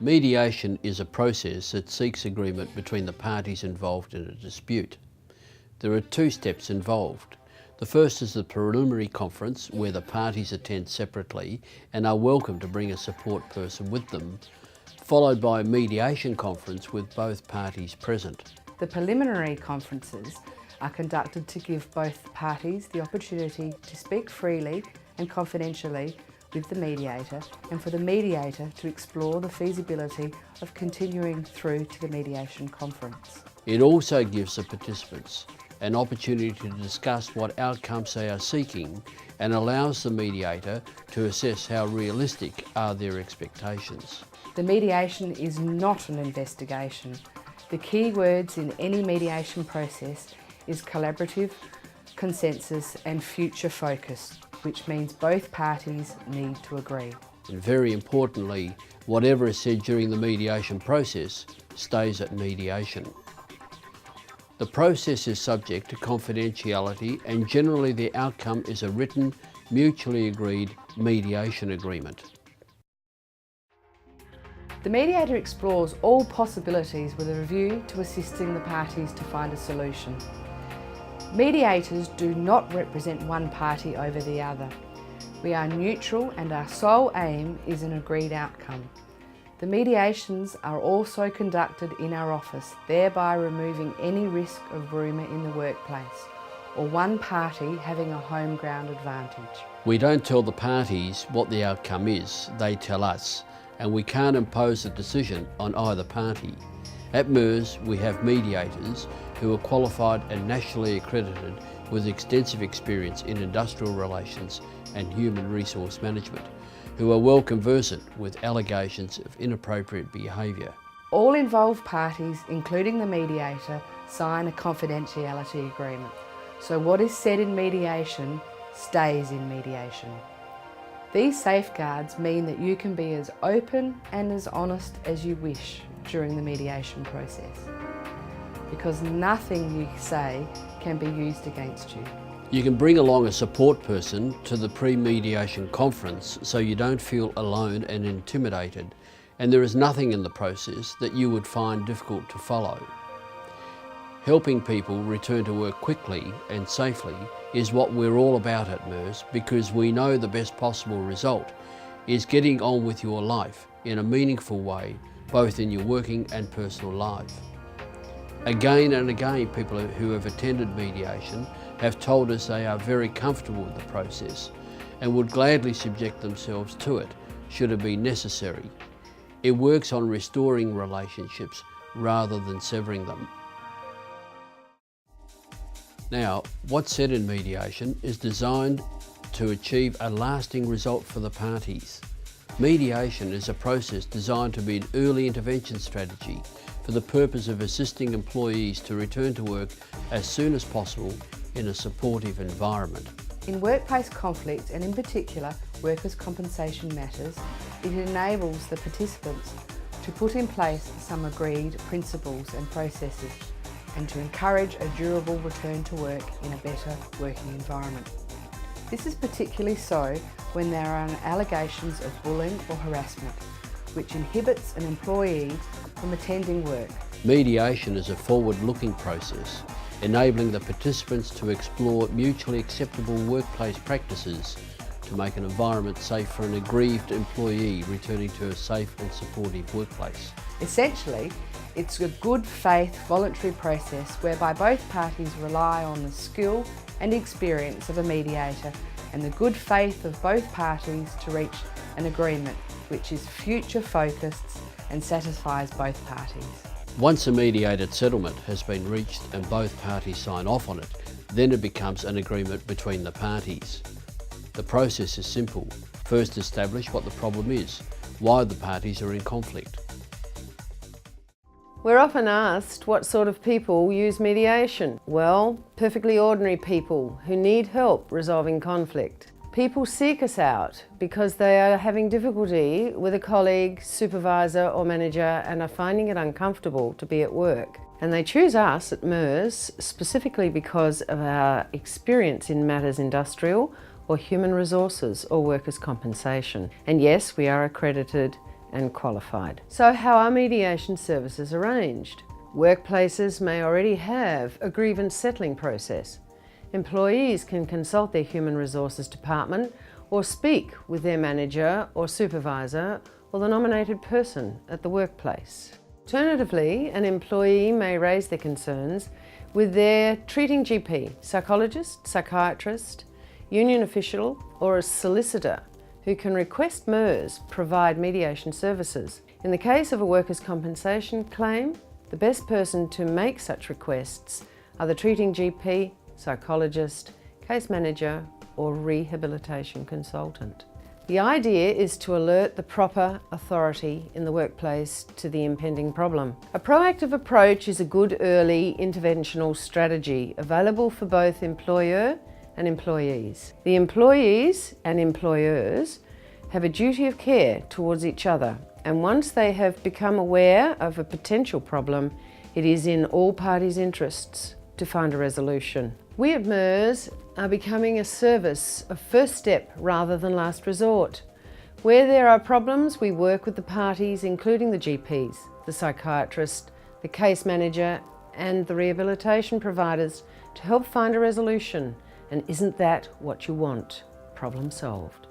Mediation is a process that seeks agreement between the parties involved in a dispute. There are two steps involved. The first is the preliminary conference, where the parties attend separately and are welcome to bring a support person with them, followed by a mediation conference with both parties present. The preliminary conferences are conducted to give both parties the opportunity to speak freely and confidentially with the mediator, and for the mediator to explore the feasibility of continuing through to the mediation conference. It also gives the participants an opportunity to discuss what outcomes they are seeking and allows the mediator to assess how realistic are their expectations. The mediation is not an investigation. The key words in any mediation process is collaborative, consensus and future focus, which means both parties need to agree. And very importantly, whatever is said during the mediation process stays at mediation. The process is subject to confidentiality, and generally the outcome is a written, mutually agreed mediation agreement. The mediator explores all possibilities with a view to assisting the parties to find a solution. Mediators do not represent one party over the other. We are neutral and our sole aim is an agreed outcome. The mediations are also conducted in our office, thereby removing any risk of rumour in the workplace or one party having a home ground advantage. We don't tell the parties what the outcome is, they tell us, and we can't impose a decision on either party. At MERS, we have mediators who are qualified and nationally accredited with extensive experience in industrial relations and human resource management, who are well conversant with allegations of inappropriate behaviour. All involved parties, including the mediator, sign a confidentiality agreement. So what is said in mediation stays in mediation. These safeguards mean that you can be as open and as honest as you wish during the mediation process, because nothing you say can be used against you. You can bring along a support person to the pre-mediation conference so you don't feel alone and intimidated, and there is nothing in the process that you would find difficult to follow. Helping people return to work quickly and safely is what we're all about at MERS, because we know the best possible result is getting on with your life in a meaningful way, both in your working and personal life. Again and again, people who have attended mediation have told us they are very comfortable with the process and would gladly subject themselves to it should it be necessary. It works on restoring relationships rather than severing them. Now, what's said in mediation is designed to achieve a lasting result for the parties. Mediation is a process designed to be an early intervention strategy for the purpose of assisting employees to return to work as soon as possible in a supportive environment. In workplace conflict, and in particular workers' compensation matters, it enables the participants to put in place some agreed principles and processes, and to encourage a durable return to work in a better working environment. This is particularly so when there are allegations of bullying or harassment, which inhibits an employee from attending work. Mediation is a forward-looking process, enabling the participants to explore mutually acceptable workplace practices to make an environment safe for an aggrieved employee returning to a safe and supportive workplace. Essentially, it's a good faith voluntary process whereby both parties rely on the skill and experience of a mediator and the good faith of both parties to reach an agreement which is future focused and satisfies both parties. Once a mediated settlement has been reached and both parties sign off on it, then it becomes an agreement between the parties. The process is simple. First, establish what the problem is, why the parties are in conflict. We're often asked what sort of people use mediation. Well, perfectly ordinary people who need help resolving conflict. People seek us out because they are having difficulty with a colleague, supervisor or manager and are finding it uncomfortable to be at work. And they choose us at MERS specifically because of our experience in matters industrial or human resources or workers' compensation. And yes, we are accredited and qualified. So how are mediation services arranged? Workplaces may already have a grievance settling process. Employees can consult their human resources department or speak with their manager or supervisor or the nominated person at the workplace. Alternatively, an employee may raise their concerns with their treating GP, psychologist, psychiatrist, union official or a solicitor who can request MERS provide mediation services. In the case of a workers' compensation claim, the best person to make such requests are the treating GP, psychologist, case manager or rehabilitation consultant. The idea is to alert the proper authority in the workplace to the impending problem. A proactive approach is a good early interventional strategy available for both employer and employees. The employees and employers have a duty of care towards each other, and once they have become aware of a potential problem, it is in all parties' interests to find a resolution. We at MERS are becoming a service of first step rather than last resort. Where there are problems, we work with the parties, including the GPs, the psychiatrist, the case manager and the rehabilitation providers to help find a resolution. And isn't that what you want? Problem solved.